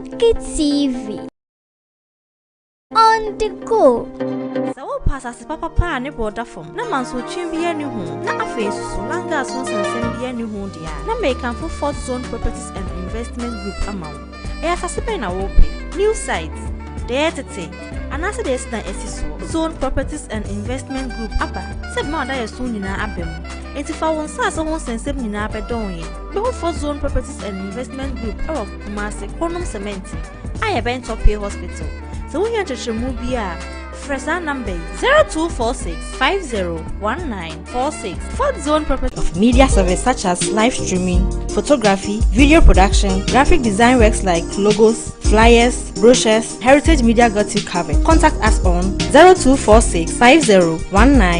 Gogi TV on the go. So pass as papa and a border from no man's will chin be any home. Not a face so long as once and send be any home, dear. No make for fourth zone properties and investment group amount. As a sepen open new sites, the entity, and as there's na zone properties and investment group upper. Said mother soon in our abem. And if I want sass, I won't send 7 in our bedon. The fourth zone properties and investment group of Kumasi, Kronum Cement. I have been top hospital. So we enter to move here. Fresa number 0246 501946. Fourth zone property of media service such as live streaming, photography, video production, graphic design works like logos, flyers, brochures, heritage media got you covered. Contact us on 0246 5019